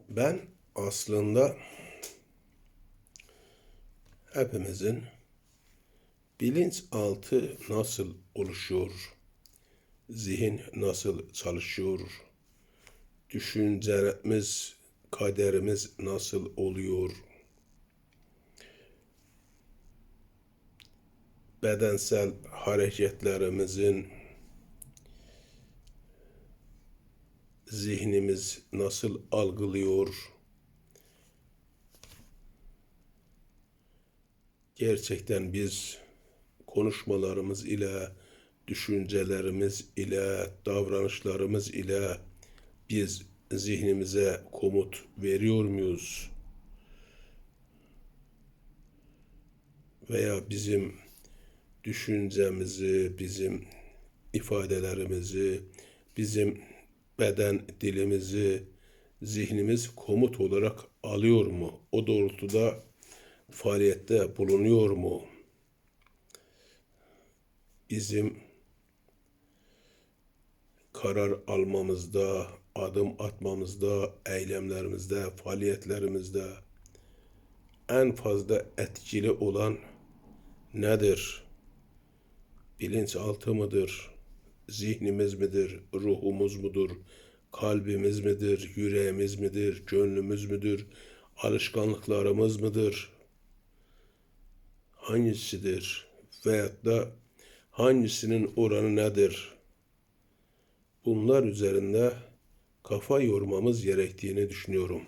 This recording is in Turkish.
Ben aslında hepimizin bilinçaltı nasıl oluşuyor, zihin nasıl çalışıyor, düşüncelerimiz, kaderimiz nasıl oluyor, bedensel hareketlerimizin zihnimiz nasıl algılıyor, gerçekten biz konuşmalarımız ile, düşüncelerimiz ile, davranışlarımız ile biz zihnimize komut veriyor muyuz? Veya bizim düşüncemizi, bizim ifadelerimizi, bizim beden dilimizi zihnimiz komut olarak alıyor mu? O doğrultuda faaliyette bulunuyor mu? Bizim karar almamızda, adım atmamızda, eylemlerimizde, faaliyetlerimizde en fazla etkili olan nedir? Bilinçaltı mıdır? Zihnimiz midir? Ruhumuz mudur? Kalbimiz midir? Yüreğimiz midir? Gönlümüz müdür? Alışkanlıklarımız mıdır? Hangisidir? Veyahut da hangisinin oranı nedir? Bunlar üzerinde kafa yormamız gerektiğini düşünüyorum.